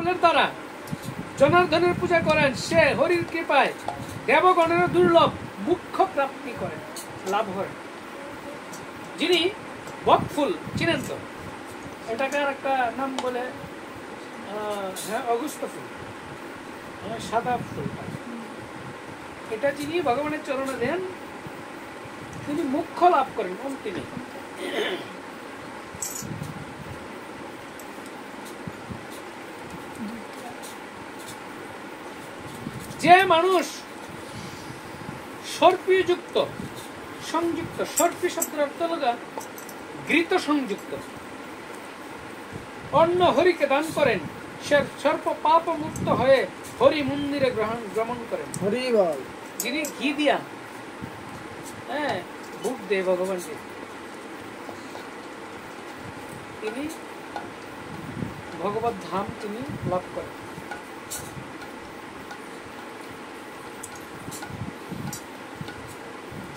ফুলের দ্বারা জনার্দনের পূজা করেন, সে হরির কৃপায় দেবগণের দুর্লভ মুখ্য প্রাপ্তি করেন, লাভ হয়। যিনি বকফুল চিনেন তো, এটাকার একটা নাম বলে হ্যাঁ অগস্ত ফুল, সাদা ফুল। এটা যিনি ভগবানের চরণে দেন তিনি মুখ্য লাভ করেন, অন্তিমে। যে মানুষ সর্পীযুক্ত সংযুক্ত, সর্পী শব্দের অর্থ লগা ঘৃত সংযুক্ত অন্য হরিকে দান করেন, সে সর্প পাপ মুক্ত হয়ে হরি মন্দিরে গ্রহণ করেন। হরি বল। যিনি ঘি দিয়া হ্যাঁ ভোগ দেয় ভগবানকে, তিনি ভগবত ধাম তিনি লাভ করেন।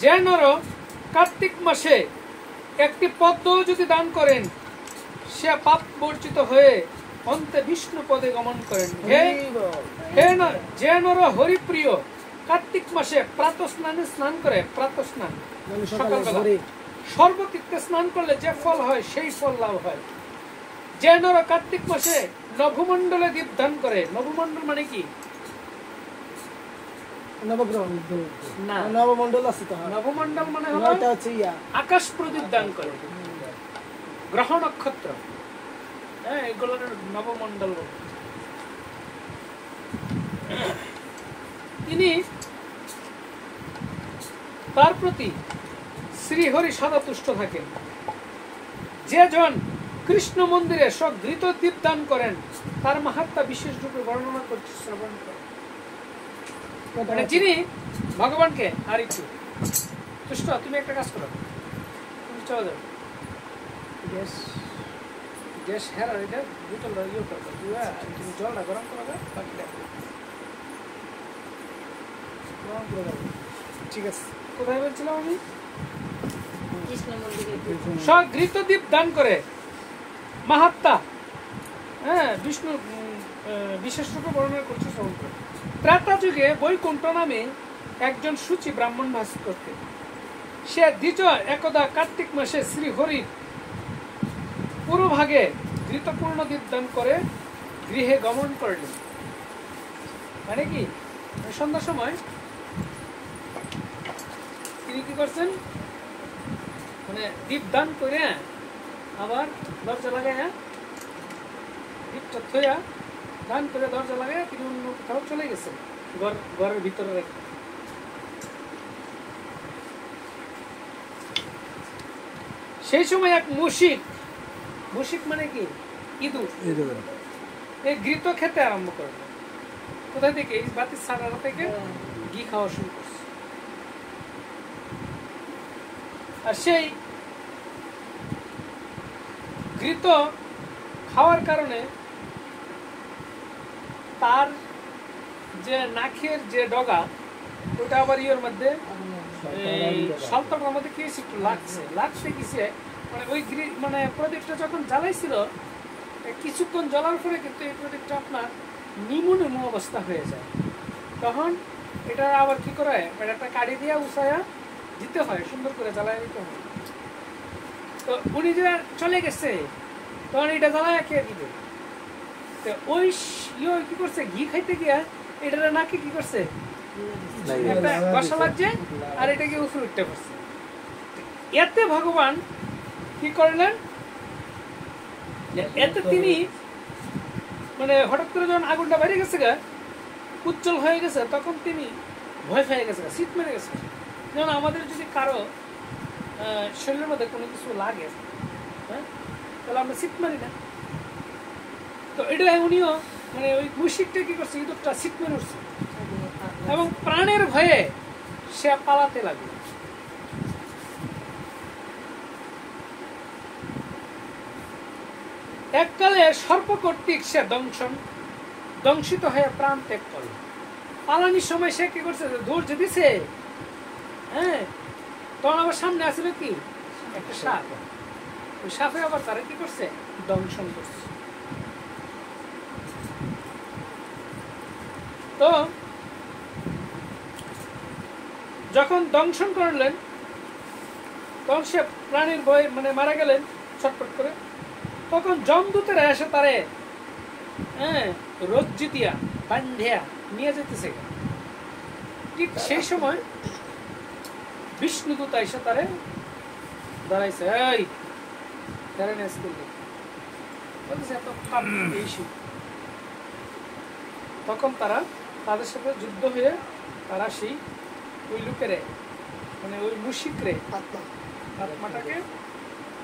যে নর কার্তিক মাসে একটি পদ্ম যদি দান করেন, সে পাপ বর্জিত হয়ে অন্তে বিষ্ণু পদে গমন করেন। যে নর হরিপ্রিয় কার্তিক মাসে প্রাতঃ স্নানে স্নান করে, প্রাতঃ স্নান সকালবেলা সর্বতীর্থে স্নান করলে যে ফল হয় সেই ফল লাভ হয়। যে নর কার্তিক মাসে নভমণ্ডলে দীপ দান করে, নভমণ্ডল মানে কি? নবমণ্ডল আছে তো, নবমণ্ডল মানে হলো আকাশ প্রদীপ দান করে, গ্রহ নক্ষত্র, হ্যাঁ এগুলোর নবমণ্ডল। তিনি তার প্রতি শ্রীহরি সদা তুষ্ট থাকেন। যে জন কৃষ্ণ মন্দিরে সঘৃত দীপ দান করেন, তার মাহাত্ম্য বিশেষ রূপে বর্ণনা করছে, শ্রবণ করেন। মানে যিনি ভগবানকে আর একটু তুষ্ট, তুমি একটা কাজ করো, তুমি চলে যাও গ্যাস হ্যাঁ এটা বোতলটা ইয়ে করো, তুমি জলটা গরম করো, বাকিটা গরম করে দাও। ঠিক আছে, কোথায় বলছিলাম আমি? সঘৃত দীপ দান করে মাহাত্ম্য হ্যাঁ বিষ্ণু বিশেষ রূপে বর্ণনা করছে, শ্রবণ করে। ত্রেতা যুগে বৈকুণ্ঠ নামে একজন সূচি ব্রাহ্মণ বাস করতেন। সে দ্বিজ একদা কার্তিক মাসে শ্রী হরির পুরোভাগে ঘৃতপূর্ণ দীপ দান করে গৃহে গমন করলেন। মানে কি, সন্ধ্যার সময় তিনি কি করছেন, মানে দীপ দান করে আবার দরজা লাগাই, দীপটা থইয়া দান করে দরজা লাগাই তিনি অন্য কোথাও চলে গেছেন, ঘরের ভিতরে রেখে। সেই সময় এক মুশিক মানে কি ইঁদুর, এই ঘৃত খেতে আরম্ভ করলো। কোথায় থেকে? এই বাতির ছাড়া থেকে ঘি খাওয়া শুরু করছে। আর সেই ঘৃত খাওয়ার কারণে তার যে নাকের যে ডগা, ওটা আবার ইয়ের মধ্যে সল্পটার মধ্যে কি একটু লাগছে কিসে, মানে ওই মানে প্রদীপটা যখন জ্বালাইছিল কিছুক্ষণ জ্বলার পরে কিন্তু এই প্রদীপটা আপনার নিমু অবস্থা হয়ে যায়। তখন এটা আবার কি করে, একটা কাড়ি দিয়ে উঠাইয়া দিতে হয়, সুন্দর করে জ্বালায় দিতে হয়। তো উনি যে চলে গেছে তখন এটা জ্বালায় খেয়ে দিবে। তো ওই কি করছে, ঘি খাইতে গিয়া এটা নাকি কি করছে, একটা বসা লাগছে আর এটাকে উপরে উঠতে পারছে। এতে ভগবান কি করলেন, এতে তিনি মানে হঠাৎ করে যখন আগুনটা বেড়ে গেছে গা, উজ্জ্বল হয়ে গেছে, তখন তিনি ভয় পেয়ে গেছে, শীত মেরে গেছে। যেমন আমাদের যদি কারো শরীরের মধ্যে কোনো কিছু লাগে, হ্যাঁ, তাহলে আমরা শীত মারি না। তো এটা উনিও মানে ওই মুশিকটা কি করছে, ইঁদুরটা শীত মেরে উঠছে এবং প্রাণের ভয়ে সে পালাতে লাগলো। এককালে সর্প কর্তৃক সে দংশিত হয়ে প্রাণ ত্যাগ করলো। পালানির সময় সে কি করছে, ধৈর্য দিছে, হ্যাঁ, তখন আবার সামনে আসছিল কি একটা সাপ, ওই সাপে আবার তারা কি করছে, দংশন করছে। তো যখন দংশন করলেন তখন সে প্রাণীর ভয়ে মানে মারা গেলেন ছটফট করে, তখন যমদূতেরা এসে তারে রজ্জিতিয়া বান্ধিয়া নিয়ে যেতেছে। ঠিক সেই সময় বিষ্ণুদূত এসে তারে দাঁড়াইছে, এই তখন তারা তাদের সাথে যুদ্ধ হয়ে তারা সেই ওই লোকেরে মানে ওই মুশিকরে আত্মাটাকে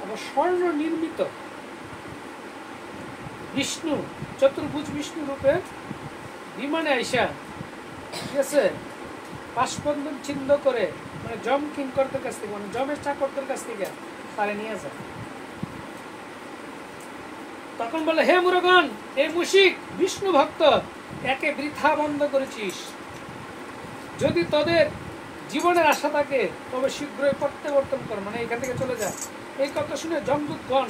আবার স্বর্ণ নির্মিত বিষ্ণু চতুর্ভুজ বিষ্ণু রূপে বিমানে আইসা, ঠিক আছে, পাশবন্ধন ছিন্ন করে মানে জম কিঙ্করদের কাছ থেকে মানে জমের চাকরদের কাছ থেকে তারে নিয়ে যায়। তখন বলে, হে মুরগণ, এই মুশিক বিষ্ণু ভক্ত একে বৃথা বন্ধ করেছিস, যদি তোদের জীবনের আশা থাকে তবে শীঘ্রই প্রত্যাবর্তন কর, মানে এখান থেকে চলে যায়। এই কথা শুনে যমদূতগণ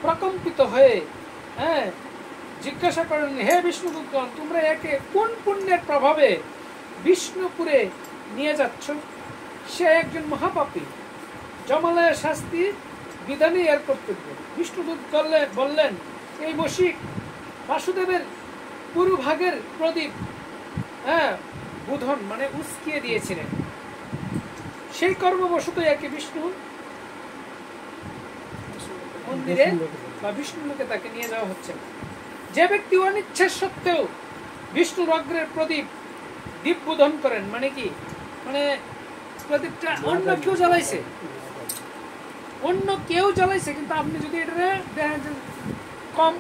প্রকম্পিত হয়ে জিজ্ঞাসা করেন, হে বিষ্ণুদূতগণ, তোমরা একে কোন পুণ্যের প্রভাবে বিষ্ণুপুরে নিয়ে যাচ্ছ? সে একজন মহাপাপী, জমালয়ের শাস্তি বিধানই এর কর্তব্য। বিষ্ণুদূত বললেন, এই মুশিক বাসুদেবের পুরুভাগের প্রদীপ বুধন মানে উস্কিয়ে দিয়েছিলেন, সেই কর্মবশত একে বিষ্ণু মন্দিরে বা বিষ্ণু লোকে তাকে নিয়ে যাওয়া হচ্ছে। যে ব্যক্তি অনিচ্ছা সত্ত্বেও বিষ্ণুর অগ্রের প্রদীপ দীপ বোধন করেন, মানে কি, মানে প্রদীপটা অন্য কেউ জ্বালাইছে, অন্য কেউ জ্বালাইছে, কিন্তু আপনি যদি এটা দেখেন কম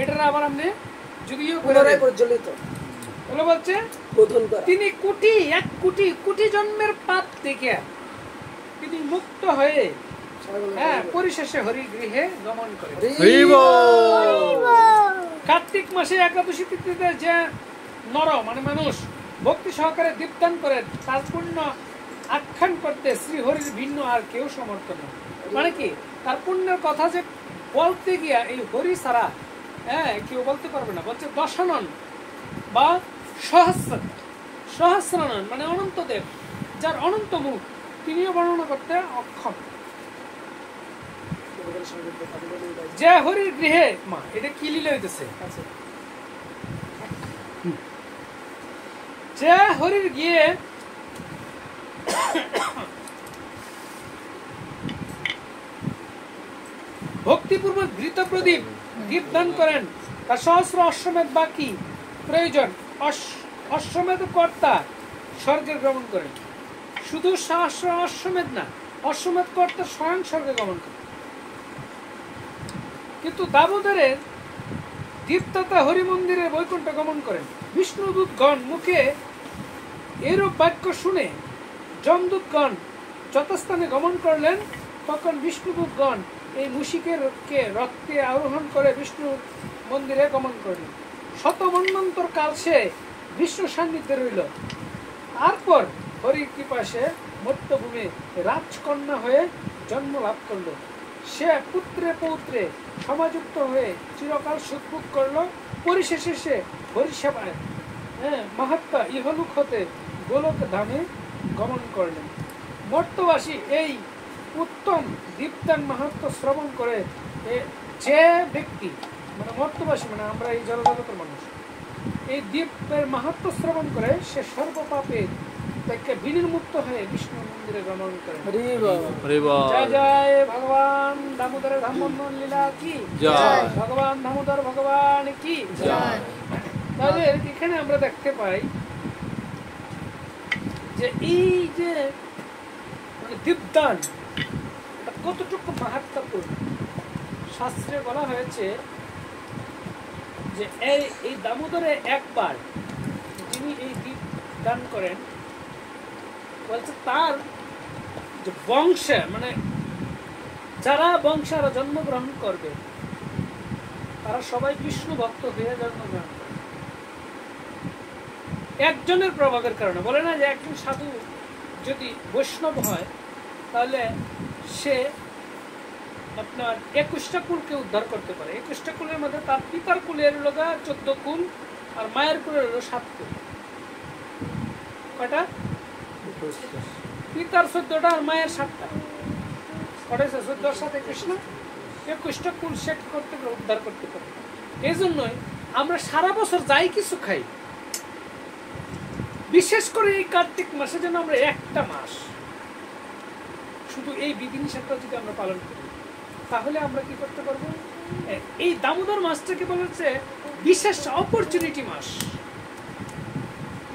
এটা আবার আপনি যদি প্রজ্বলিত বলছে তিনি এক কোটি জন্মের পাপ থেকে তিনি মুক্ত হয়ে পরিশেষে হরি গৃহে গমন করে। কার্তিক মাসে একাদশী তিথিতে যে নর মানে মানুষ ভক্তি সহকারে দীপদান করে তার পুণ্য আখ্যান করতে শ্রী হরির ভিন্ন আর কেউ সমর্থ নয়। মানে কি, তার পুণ্যের কথা যে বলতে গিয়া এই হরি ছাড়া কেউ বলতে পারবে না। বলছে দশানন বা সহস্রানন মানে অনন্ত দেব, যার অনন্ত মুখ, তিনিও বর্ণনা করতে অক্ষম। যে হরির গৃহে মা এটা কি লীলা হইতেছে, যে হরির গিয়ে ভক্তিপূর্বক ঘৃত প্রদীপ দীপদান করেন, তার সহস্র অশ্বমেধ বাকি প্রয়োজন। অশ্বমেধ কর্তা স্বর্গে গমন করেন। শুধু সহস্র অশ্বমেধ না, অশ্বমেধ কর্তা স্বয়ং স্বর্গে গমন করেন। কিন্তু দামোদরের দীপ্ততা হরি মন্দিরে বৈকুণ্ঠ গমন করেন। বিষ্ণুদূতগণ মুখে এরূপ বাক্য শুনে যমদূতগণ যথাস্থানে গমন করলেন। তখন বিষ্ণুদূতগণ এই মুশিকের রক্তে আরোহণ করে বিষ্ণু মন্দিরে গমন করলেন। শতমন্বন্তর কাল সে বিষ্ণু সান্নিধ্যে রইল। তারপর হরির কৃপা সে মর্ত্যভূমে রাজকন্যা হয়ে জন্ম লাভ করল। সে পুত্রে পৌত্রে সমাযুক্ত হয়ে চিরকাল সুখভোগ করল। পরিশেষে সে হরিসেবায় মাহাত্মা ইহলোক হতে গোলক ধামে গমন করলেন। মর্ত্যবাসী এই উত্তম দীপ্তান মাহাত্ম শ্রবণ করে যে ব্যক্তি মানে মর্ত্যবাসী মানে আমরা এই জলজগতের মানুষ এই দ্বীপের মাহাত্ম শ্রবণ করে সে সর্বপাপে থেকে বিনির্মুক্ত হয়ে বিষ্ণু মন্দিরে গমন করে। জয় জয় ভগবান দামোদরের ধামবন্ধন লীলা কি জয়, ভগবান দামোদর ভগবান কি জয়। তাহলে এখানে আমরা দেখতে পাই যে এই যে দীপদান কতটুকু মাহাত্ম্যপূর্ণ। শাস্ত্রে বলা হয়েছে যে এই দামোদরে একবার যিনি এই দীপ দান করেন, বলছে তার যে বংশে মানে যারা বংশে আরো জন্মগ্রহণ করবে তারা সবাই বিষ্ণু ভক্ত হয়ে জন্মগ্রহণ করে একজনের প্রভাবের কারণে। বলে না যে একজন সাধু যদি বৈষ্ণব হয় তাহলে সে আপনার 21টা কুলকে উদ্ধার করতে পারে। 21টা কুলের মধ্যে তার পিতার কুলের হলো 14 কুল আর মায়ের কুলের হলো 7 কুল। কয়টা? পিতার 14টা আর মায়ের 7টা। কটা 14 সাথে 21 না? 21টা কুল সেট করতে উদ্ধার করতে পারে। এই জন্যই আমরা সারা বছর যাই কিছু খাই, বিশেষ করে এই কার্তিক মাসে যেন আমরা একটা মাস শুধু এই বিধিনিষেধটা যদি আমরা পালন করি, তাহলে আমরা কি করতে পারবো? এই দামোদর মাসটাকে বলা হচ্ছে বিশেষ অপরচুনিটি মাস,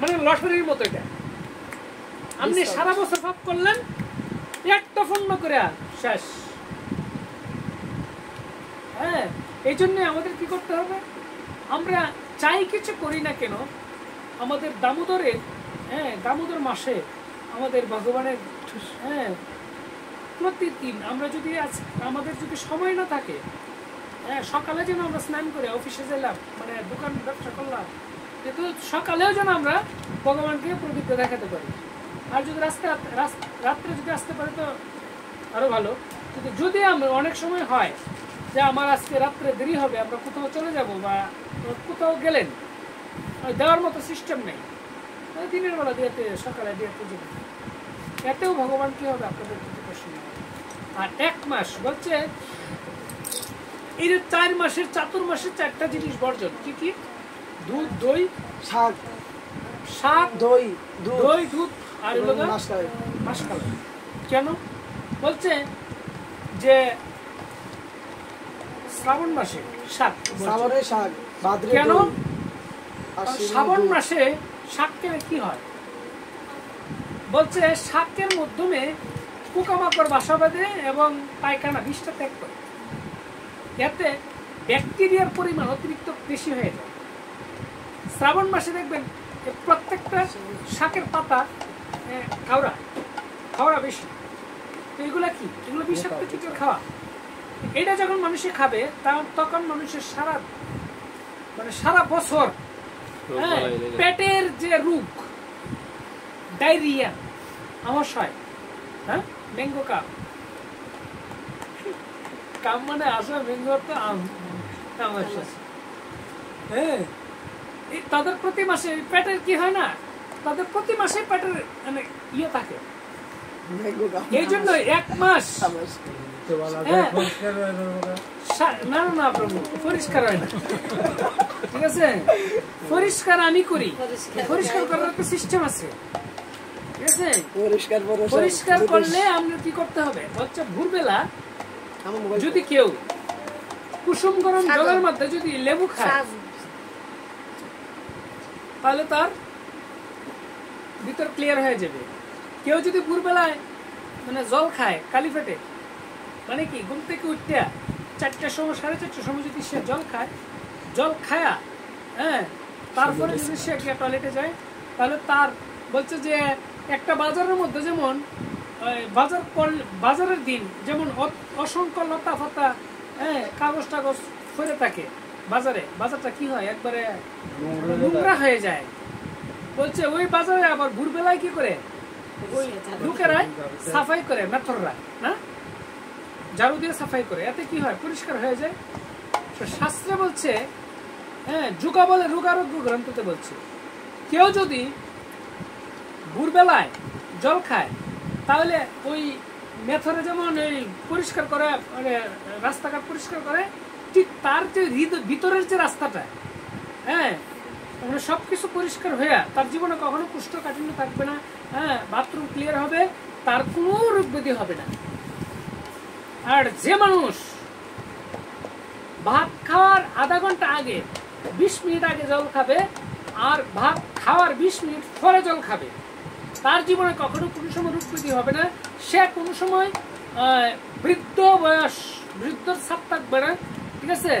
মানে লটারির মতো। এটা আপনি সারা বছর পাপ করলেন, একটা পূর্ণ করে শেষ। হ্যাঁ, এই জন্য আমাদের কি করতে হবে? আমরা চাই কিছু করি না কেন, আমাদের দামোদরের দামোদর মাসে আমাদের ভগবানের প্রতিদিন আমরা যদি আমাদের যদি সময় না থাকে, সকালে যেন আমরা স্নান করে অফিসে গেলাম, মানে দোকান ব্যবসা করলাম, কিন্তু সকালেও যেন আমরা ভগবানকে প্রদীপ দেখাতে পারি। আর যদি রাত্রে যদি আসতে পারে তো আরো ভালো। কিন্তু যদি আমরা অনেক সময় হয় যে আমার আজকে রাত্রে দেরি হবে, আমরা কোথাও চলে যাব বা কোথাও গেলেন, দেওয়ার মতো সিস্টেম নেই, দিনের বেলা দিয়েতে সকালে দিয়েতে যাবে, এতেও ভগবান কি হবে? আপনাদের প্রতি প্রসন্ন হবে। আর 1 মাস বলছে এই 4 মাসের চাতুর্মাসের 4টা জিনিস বর্জন। কি কি? দুধ, দই, শাক, দই, দুধ আর মাসকালাই। কেন বলছে? যে শ্রাবণ মাসে শাক, কেন শ্রাবণ মাসে শাক খেলে কি হয়? বলছে শাকের মাধ্যমে পোকামাকড় বাসা বাঁধে এবং পায়খানা বিষটা ত্যাগ করে, এতে ব্যাকটেরিয়ার পরিমাণ অতিরিক্ত বেশি হয়ে যায়। শ্রাবণ মাসে দেখবেন প্রত্যেকটা শাকের পাতা খাওয়া বেশি। তো এগুলা কি? এগুলো বিষাক্ত কীটের খাওয়া। এটা যখন মানুষে খাবে তখন মানুষের সারা বছর পেটের যে রোগ, ডায়রিয়া, আমাশয়, ম্যাঙ্গো কাম মানে আসা ম্যাঙ্গো তো তাদের প্রতি মাসে পেটের কি হয় না, তাদের প্রতি মাসে পেটের মানে ইয়ে থাকে। এই জন্য 1 মাস না প্রভু পরিষ্কার হয় না, ঠিক আছে? পরিষ্কার আমি করি, পরিষ্কার করার একটা সিস্টেম আছে, ঠিক আছে? পরিষ্কার করলে আমরা কি করতে হবে? হচ্ছে ভোরবেলা যদি কেউ কুসুম গরম জলের মধ্যে যদি লেবু খায়, তাহলে তার ভিতর ক্লিয়ার হয়ে যাবে। কেউ যদি ভোরবেলায় মানে জল খায় কালি পেটে, মানে কি ঘুম থেকে উঠতে 4টার সময় 4:30টার সময় যদি সে জল খায়া তারপরে যদি সে গিয়ে টয়লেটে যায়, তাহলে তার বলছে যে একটা বাজারের মধ্যে যেমন বাজারের দিন যেমন অসংখ্য লতা ফাতা কাগজ টাগজ ফেলে থাকে বাজারটা কি হয়? একবারে নোংরা হয়ে যায়। বলছে ওই বাজারে আবার ভোরবেলায় কি করে ওই লোকেরাই সাফাই করে, মেথররা না ঝাড়ু দিয়ে সাফাই করে, এতে কি হয়? পরিষ্কার হয়ে যায়। শাস্ত্রে বলছে, যুগা বলে রোগারোগ্য গ্রন্থতে বলছে, কেউ যদি ভোরবেলায় জল খায়, তাহলে ওই মেথরে যেমন এই পরিষ্কার করে, মানে রাস্তাঘাট পরিষ্কার করে, ঠিক তার যে ভিতরের যে রাস্তাটা, মানে সবকিছু পরিষ্কার হয়ে তার জীবনে কখনো কোষ্ঠকাঠিন্য থাকবে না, বাথরুম ক্লিয়ার হবে, তার কোনো রোগ ব্যাধি হবে না। আর যে মানুষ ভাত খাওয়ার আধা ঘন্টা আগে 20 মিনিট আগে জল খাবে আর ভাত খাওয়ার 20 মিনিট পরে জল খাবে, তার জীবনে কখনো কোনো সময় রোগ ব্যাধি হবে না। সে কোনো সময় বৃদ্ধর ছাপ থাকবে না, ঠিক আছে?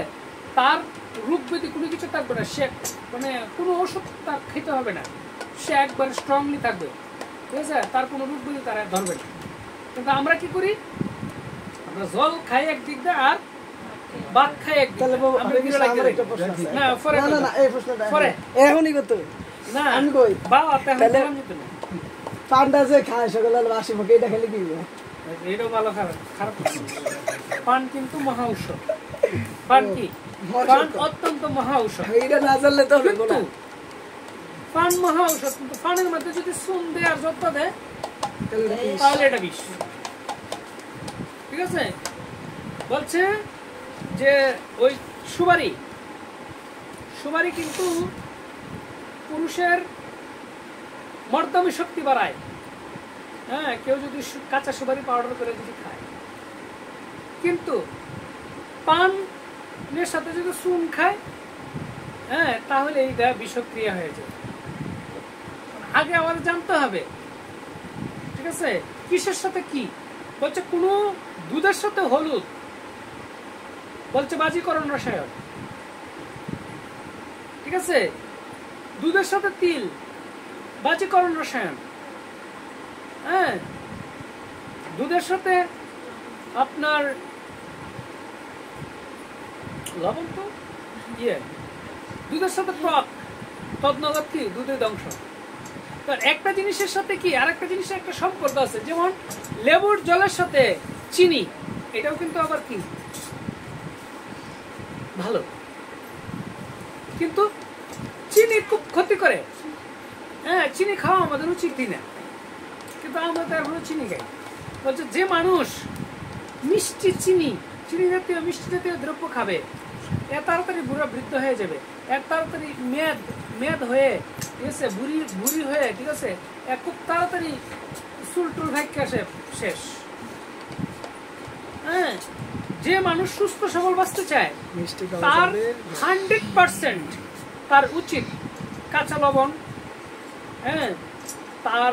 তার রোগ ব্যাধি কোনো কিছু থাকবে না, সে মানে কোনো ওষুধ তার খেতে হবে না, সে একবার স্ট্রংলি থাকবে, ঠিক আছে? তার কোনো রোগ ব্যাধি তারা ধরবে না। কিন্তু আমরা কি করি? আমরা জল খাই একদিক দিয়ে আর ভাত খাই একদিক দিয়ে। পানটা যে খায় সকালে বাসি মুখে, এটা খেলে কি হবে? এটাও ভালো খারাপ। পান কিন্তু মহা ঔষধ। পান কি? পান অত্যন্ত মহা ঔষধ। এটা না জানলে তো পান মহা ঔষধ, কিন্তু পানের মধ্যে যদি চুন দেয় আর জর্দা দেয় তাহলে এটা বিষ। ঠিক আছে, বলছে যে ওই সুপারি কিন্তু পুরুষের মর্দমী শক্তি বাড়ায়। হ্যাঁ, কেউ যদি কাঁচা সুপারি পাউডার করে যদি খায়, কিন্তু পানের সাথে যদি চুন খায়, হ্যাঁ, তাহলে এইটা বিষক্রিয়া হয়ে যায়। আগে আমাদের জানতে হবে, ঠিক আছে, কিসের সাথে কি বলছে। কোনো দুধের সাথে হলুদ বলছে বাজিকরণ রসায়ন। ঠিক আছে, দুধের সাথে তিল বাজিকরণ রসায়ন। হ্যাঁ, দুধের সাথে আপনার লবণ তো দুধের সাথে টক, তদনগর কি দুধের ধ্বংস। একটা জিনিসের সাথে কি আর একটা জিনিসের একটা সম্পর্ক আছে, যেমন লেবুর জলের সাথে চিনি, এটাও কিন্তু আবার কি ভালো, কিন্তু চিনি খুব ক্ষতি করে। হ্যাঁ, চিনি খাওয়া আমাদের উচিত না, কিন্তু আমরা তো এখনো চিনি খাই। বলছে যে মানুষ চিনি জাতীয় মিষ্টি জাতীয় দ্রব্য খাবে, এ তাড়াতাড়ি বুড়া বৃদ্ধ হয়ে যাবে, এর তাড়াতাড়ি মেদ হয়ে, ঠিক আছে, বুড়ি হয়ে, ঠিক আছে, খুব তাড়াতাড়ি চুল টুল ভাইকে আসে শেষ। হ্যাঁ, যে মানুষ সুস্থ সবল বাঁচতে চায় তার 100% তার উচিত কাঁচা লবণ, হ্যাঁ, তার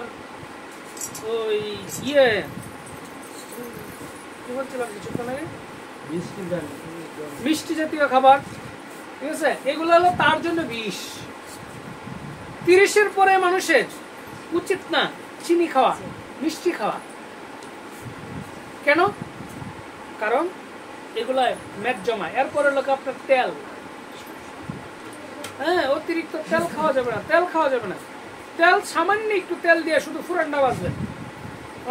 ওই কি বলছিলাম কিছুক্ষণ আগে, মিষ্টি জাতীয় খাবার, ঠিক আছে, এগুলো হলো তার জন্য বিষ। 30-এর পরে মানুষের উচিত না চিনি খাওয়া, মিষ্টি খাওয়া। কেন? কারণ এগুলা মেদ জমায়। এরপরে লোক আপনার তেল, হ্যাঁ, অতিরিক্ত তেল খাওয়া যাবে না, তেল সামান্য একটু তেল দিয়ে শুধু ফুরান্ডা বাজবে।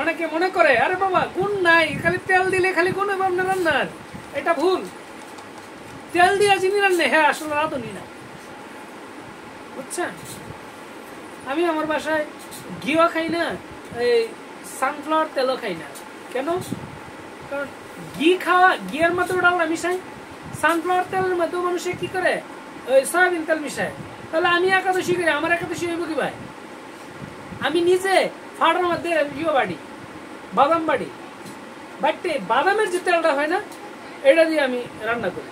অনেকে মনে করে আরে বাবা গুণ নাই, খালি তেল দিলে খালি গুণ হবে আপনার রান্নার, এটা ভুল। তেল দিয়ে চিনি রান্নে, হ্যাঁ, আসলে রাঁধুনি না, বুঝছেন। আমি আমার বাসায় ঘিও খাই না, এই সানফ্লাওয়ার তেলও খাই না। কেন? কারণ ঘিয়ের মধ্যে ডালনা মিশাই, সানফ্লাওয়ার তেলের মধ্যেও মানুষে কি করে ওই সয়াবিন তেল মিশায়। তাহলে আমি একাদশী করি, আমার একাদশী হইব কি ভাই? আমি নিজে ফাড়ার মধ্যে বাদাম বাটতে বাদামের যে তেলটা হয় না, এটা দিয়ে আমি রান্না করি।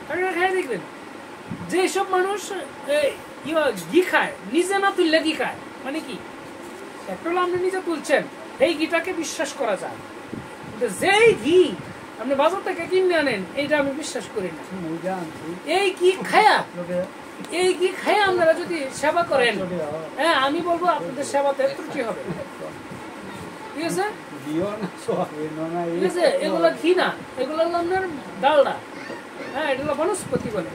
আপনারা খাই দেখবেন যেসব মানুষ ঘি খায়, নিজে না তুললে ঘি খায়, মানে কি একটা হলো আপনি নিজে তুলছেন, এই ঘিটাকে বিশ্বাস করা যায়, যেই ঘি আপনি বাজার থেকে কিনে আনেন এইটা আমি বিশ্বাস করি না। এই ঘি খায়া আপনারা যদি সেবা করেন, হ্যাঁ, আমি বলবো আপনাদের সেবাতে ত্রুটি হবে। ঠিক আছে, এগুলো ঘি না, এগুলো হলো আপনার ডালডা। হ্যাঁ, এটা হলো বনস্পতি বলে।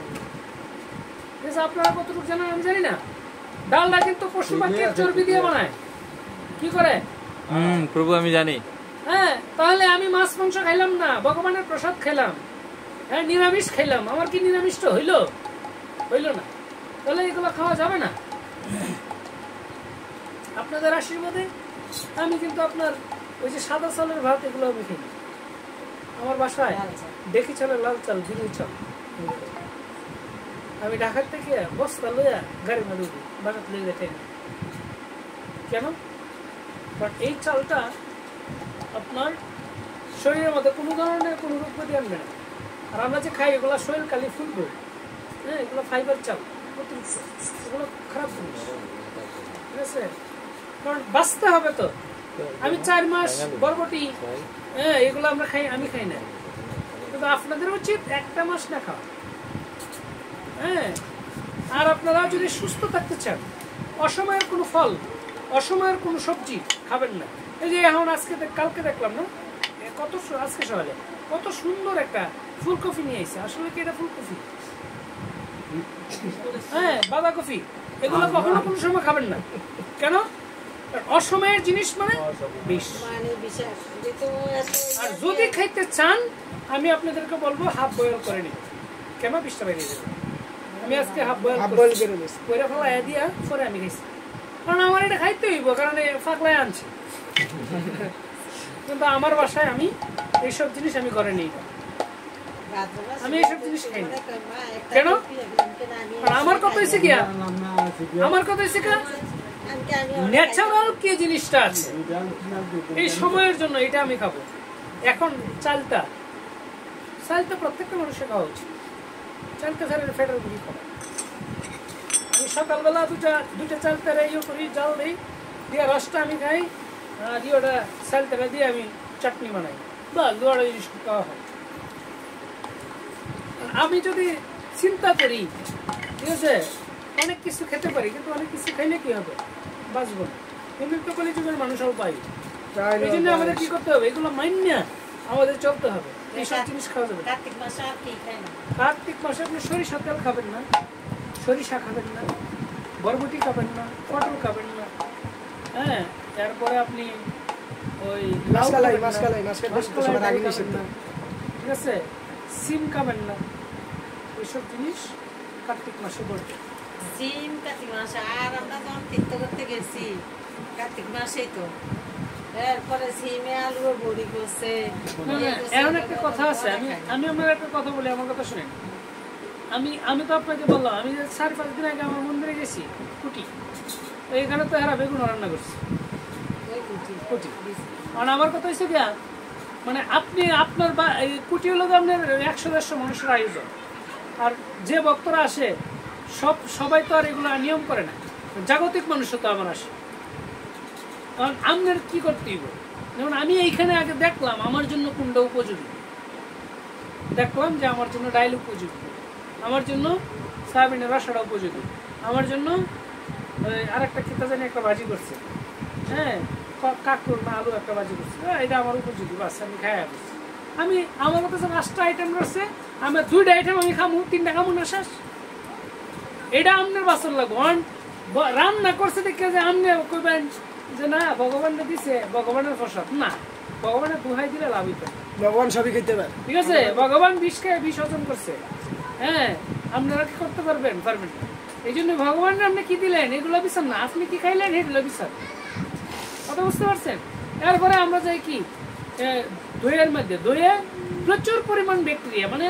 ঠিক আছে, আপনারা কতটুকু জানেন আমি জানি না। ডালডা কিন্তু পশু পাখির চর্বি দিয়ে বানায়। কি করে? প্রভু আমি জানি। হ্যাঁ, তাহলে আমি মাছ মাংস খাইলাম না, ভগবানের প্রসাদ খাইলাম, হ্যাঁ, নিরামিষ খাইলাম, আমার কি নিরামিষটা হইল না? তাহলে এগুলো খাওয়া যাবে না। আপনাদের আশীর্বাদে আমি কিন্তু আপনার ওই যে সাদা চালের ভাত এগুলো আমি খাই। আমার বাসায় দেখি চালের লাল চাল, বিলি চাল, আমি ঢাকার থেকে বস্তা লইয়া গাড়ির মধ্যে বাসাতে লেগে খাই না। কেন? কারণ এই চালটা আপনার শরীরের মধ্যে কোনো ধরনের কোনো রোগ প্রতি আনবে না। আর আমরা যে খাই এগুলো শরীর কালি ফুলবো, হ্যাঁ, এগুলো ফাইবার চাল, অতিরিক্ত, এগুলো খারাপ জিনিস। ঠিক আছে, কারণ বাঁচতে হবে তো। আমি 4 মাস বরবটি, হ্যাঁ, এগুলো আমরা খাই, আমি খাই না, কিন্তু আপনাদের উচিত 1টা মাস না খাওয়া। হ্যাঁ, আর আপনারা যদি সুস্থ থাকতে চান, অসময়ের কোনো ফল, অসময়ের কোনো সবজি খাবেন না। এই যে এখন কালকে দেখলাম না, আজকে সকালে কত সুন্দর একটা ফুলকপি নিয়ে এসেছে। আসলে কি এটা ফুলকপি? হ্যাঁ, বাঁধাকপি, এগুলো কখনো কোনো সময় খাবেন না। কেন? অসময়ের জিনিস মানে বিষ। আর যদি খাইতে চান, আমি আপনাদেরকে বলবো হাফ বয়েল করে নিন। কেন? বিষটা বেরিয়ে যাবে। আমি আজকে হাফ বয়েল বয়েল করে দিছি কইরা ফেলা দিয়া পরে আমি খাইছি কারণ আমার এটা খাইতে হইব কারণ ফাঁকলায় আনছি কিন্তু আমার বাসায় আমি এইসব জিনিস আমি করে নিই আমি এইসব জিনিস খাই না কেন আমার কথা হয়েছে কি আমার কথা হয়েছে কি ন্যাচারাল কি জিনিসটা আছে এই সময়ের জন্য এটা আমি খাবো এখন চালটা প্রত্যেকটা মানুষের খাওয়া উচিত চালটা ছাড়া ফেটার গুলি খাওয়া আমি সকালবেলা দুটা চালতারা ইয়ে করি জাল দিই দিয়ে রসটা আমি খাই দিয়ে ওটা চালতারা দিয়ে আমি চাটনি বানাই বা দুয়ারা জিনিস খাওয়া হয় আমি যদি চিন্তা করি ঠিক আছে অনেক কিছু খেতে পারি কিন্তু অনেক কিছু খাইলে কি হবে বাঁচবো না কিন্তু তো কলিযুগের মানুষও পাই এই জন্য আমাদের কি করতে হবে এগুলো মাইন্যা আমাদের চলতে হবে এইসব জিনিস খাওয়া যাবে কার্তিক মাসে আপনি সরিষা তেল খাবেন না সরিষা খাবেন না বরবটি খাবেন না পটল খাবেন না হ্যাঁ তারপরে আপনি ওই মাসকালাই ঠিক আছে সিম খাবেন না এইসব জিনিস কার্তিক মাসে বলবে সিম কার্তিক মাসে আর আমরা যখন তীর্থ করতে গেছি কার্তিক মাসেই তো এরপরে সিমে আলু বড়ি করছে এমন একটা কথা আছে আমি আমার একটা কথা বলি আমার কথা শুনেন আমি তো আপনাকে বললাম আমি 4-5 দিন আগে আমার মন্দিরে গেছি কুটি এইখানে তো এরা বেগুন রান্না করছে কুটি মানে আমার কথা হচ্ছে কি মানে আপনি আপনার কুটি হলো আপনার 100-150 মানুষের আয়োজন আর যে ভক্তরা আসে সবাই তো আর এগুলো নিয়ম করে না জাগতিক মানুষও তো আমার আসে কারণ আপনার কি করতে হইব যেমন আমি এইখানে আগে দেখলাম আমার জন্য কোনটা উপযোগী দেখলাম যে আমার জন্য ডাইল উপযোগী আমার জন্য সয়াবিনের রসাটা উপযোগী আমার জন্য আরেকটা খেতে জানি একটা ভাজি করছে হ্যাঁ কাকুর না আলু একটা ভাজি করছে এটা আমার উপযোগী বাস আমি খাই আসছি আমি আমার মতো 5টা আইটেম রয়েছে আমার 2টা আইটেম আমি খামু 3টা খামু না শেষ এটা আপনার বাসর লাগবো রান্না করছে দেখে যে আপনি কইবেন যে না ভগবানটা দিছে ভগবানের প্রসাদ না ভগবানের দুহাই দিলে লাভ হইতো ভগবান সবই খেতে পারে ঠিক আছে ভগবান বিষ খেয়ে বিষ হজম করছে হ্যাঁ আপনারা কি করতে পারবেন না এই জন্য ভগবান আপনি কি দিলেন এগুলো বিচার না আপনি কি খাইলেন এগুলো বিচার কথা বুঝতে পারছেন এরপরে আমরা যাই কি দইয়ের মধ্যে দইয়ে প্রচুর পরিমাণ ব্যাকটেরিয়া মানে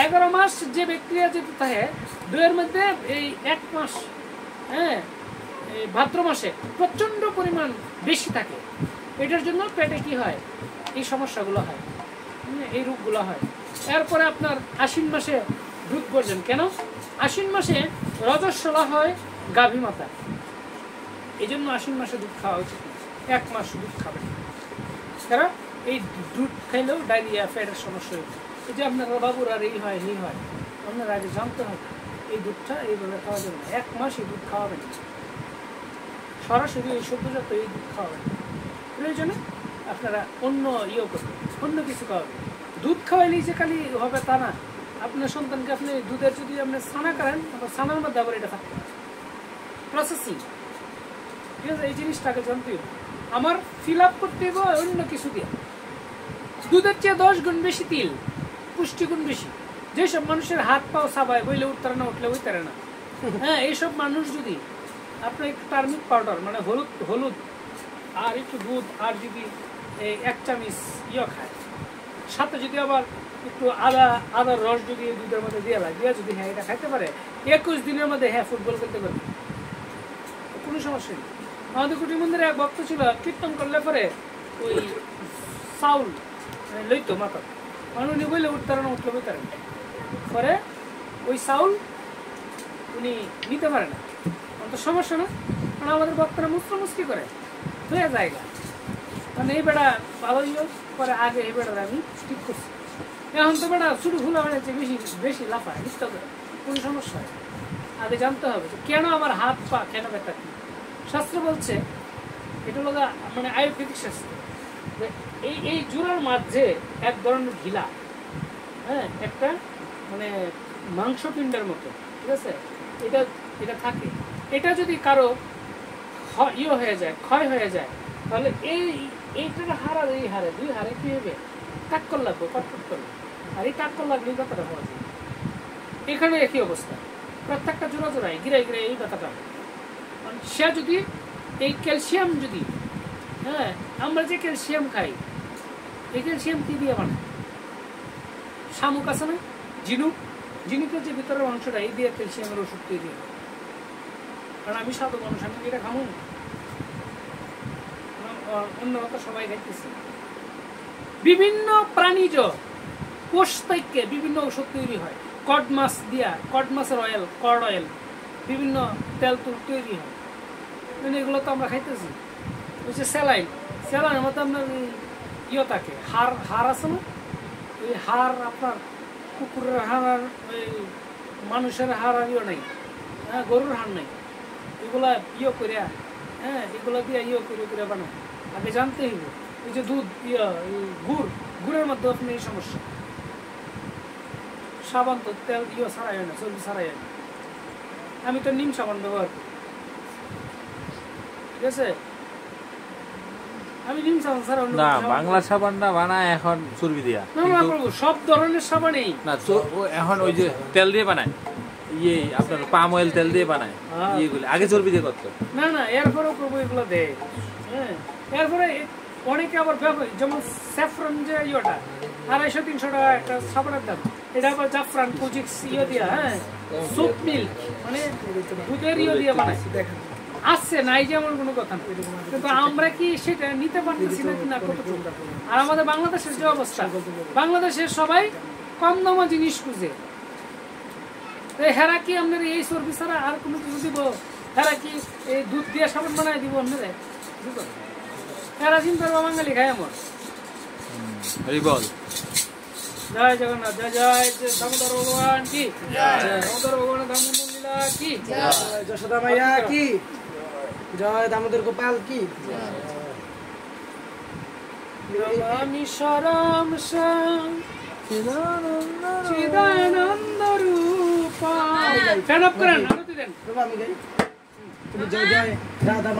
11 মাস যে ব্যাকটেরিয়া যেতে থাকে দইয়ের মধ্যে এই 1 মাস হ্যাঁ ভাদ্র মাসে প্রচন্ড পরিমাণ বেশি থাকে এটার জন্য পেটে কি হয় এই সমস্যাগুলো হয় এই রোগগুলো হয় এরপরে আপনার আশ্বিন মাসে দুধ বর্জন কেন আশ্বিন মাসে রজস্বলা হয় গাভী মাতা এই জন্য আশ্বিন মাসে দুধ খাওয়া উচিত 1 মাস দুধ খাবেন কারণ এই দুধ খাইলেও ডায়রিয়া পেটের সমস্যা হয় এই যে আপনার বাবুর আর এই হয় আপনার আগে জানতে হবে এই দুধটা এইভাবে খাওয়া যাবে না 1 মাস এই দুধ খাওয়াবেন সরাসরি এই সদ্যজাত এই দুধ খাওয়াবেন প্রয়োজনে আপনারা অন্য করবেন অন্য কিছু খাওয়াবেন দুধ খাওয়াইলেই যে খালি হবে তা না আপনার সন্তানকে আপনি দুধের যদি আপনি ছানা করেন আবার ছানার মধ্যে আবার এটা থাকবে প্রসেসিং ঠিক আছে এই জিনিসটাকে জানতে হবে আমার ফিল আপ করতে হবে অন্য কিছু দিয়ে দুধের চেয়ে 10 গুণ বেশি তিল পুষ্টিগুণ বেশি যেসব মানুষের হাত পাও সাবায় বইলে উঠতারে না উঠলে উঠতারে না হ্যাঁ এইসব মানুষ যদি আপনার একটু টার্মিক পাউডার মানে হলুদ আর একটু দুধ আর যদি 1 চামচ খায় সাথে যদি আবার একটু আদার রস যদি দুধের মধ্যে দিয়ে লাগে দিয়ে যদি হ্যাঁ এটা খাইতে পারে 21 দিনের মধ্যে হ্যাঁ ফুটবল খেলতে পারবে কোনো সমস্যা নেই আমাদের কুটি মন্দিরে এক ভক্ত ছিল কীর্তন করলে পরে ওই চাউল লইতো মাথা উনি বললে উঠতারে না উঠলে বইতারেন পরে ওই চাউল উনি নিতে পারে না তো সমস্যা না কারণ আমাদের ভক্তরা মুসকি করে হয়ে জায়গা মানে এই বেড়া ভালো পরে আগে এই বেড়ার আমি ঠিক করছি এখন তো বেড়া শুরু ভুলা বেড়াচ্ছে বেশি লাফায় বুঝতে হবে কোন সমস্যা হয় আগে জানতে হবে কেন আমার হাত পা কেন ব্যথা কি শাস্ত্র বলছে এটা হলো মানে আয়ুর্বেদিক শাস্ত্র এই জোড়ার মাঝে এক ধরনের ঘিলা হ্যাঁ একটা মানে মাংসপিণ্ডের মতো ঠিক আছে এটা থাকে এটা যদি কারো হয়ে যায় ক্ষয় হয়ে যায় তাহলে এইটার হারা এই হারে 2 হারে কি হবে টাক্কর লাগবে কটকট করবে আর এই টাক্কর লাগলেই কথাটা হওয়া যায় এখানে একই অবস্থা প্রত্যেকটা জোড়া জোড়ায় গিরাই গিরাই এই ব্যথাটা। সে যদি এই ক্যালসিয়াম যদি, হ্যাঁ আমরা যে ক্যালসিয়াম খাই, এই ক্যালসিয়াম কি দিয়ে বানায়? শামুক আছে না, ঝিনুক, ঝিনুকের যে ভিতরের অংশটা, এই দিয়ে ক্যালসিয়ামের ওষুধ তৈরি হয়। কারণ আমি সাধু মানুষ, আমি এটা খামু, অন্য কথা সবাই খাইতেছে। বিভিন্ন প্রাণীজ কোষ থেকে বিভিন্ন ওষুধ তৈরি হয়। কড মাছ দিয়া, কড মাছের অয়েল, কড অয়েল, বিভিন্ন তেল তুল তৈরি হয়, মানে এগুলো তো আমরা খাইতেছি। ওই যে স্যালাইন, স্যালাইনের মধ্যে আপনার ইয়ে থাকে, হাড় আছে না, ওই হাড় আপনার কুকুরের হাড় আর ওই মানুষের হাড় আর ইয়ে নাই, হ্যাঁ গরুর হাড় নাই, এগুলা ইয়ে করিয়া, হ্যাঁ এগুলো দিয়ে ইয়ে করে বানায়। আগে জানতে হইব। এই যে দুধ গুড়ের মধ্যে আপনি এই সমস্যা। সাবান তো তেল ছাড়াই হয় না, চর্বি ছাড়াই হয় না। আমি তো নিম সাবান ব্যবহার করি, ঠিক আছে? আমি নিম সাবান ছাড়া না, বাংলা সাবানটা বানায় এখন চর্বি দিয়া। না প্রভু, সব ধরনের সাবানই না, এখন ওই যে তেল দিয়ে বানায়, ইয়ে আপনার পাম অয়েল তেল দিয়ে বানায়, ইয়েগুলো আগে চর্বি দিয়ে করতো। না এরপরেও প্রভু এগুলো দেয়। হ্যাঁ, এরপরে অনেকে আবার ব্যবহার, যেমন স্যাফরন যে ইয়েটা 250-300 টাকা একটা সাবানের দাম, এটা আবার জাফরান কুজিক্স ইয়ে দিয়া, হ্যাঁ সুপ মিল্ক মানে দুধের ইয়ে দিয়ে বানায়। আসছে নাই যে এমন কোনো কথা না, কিন্তু আমরা কি সেটা নিতে পারতেছি না কিনা কতটুকু। আর আমাদের বাংলাদেশের যে অবস্থা, বাংলাদেশের সবাই কম দামা জিনিস খুঁজে। হেরা কি আপনার এই চর্বি ছাড়া আর কোনো কিছু দিব? হেরা কি এই দুধ দিয়ে সাবান বানায় দিব আপনারা? হেরা চিন্তা করবো বাঙালি খাই আমার। বল জয় জগন্নাথ, জয় জয় দামোদর ভগবান কি, দামোদর ভগবান দামোদর লীলা কি, যশোদা মাইয়া কি, জয় দামোদর গোপাল কি। রামেশ্বরম চিদানন্দ রূপা। ফ্যান অফ করেন, আরতি দেন। আমি গাই, তুমি জয় জয় রাধা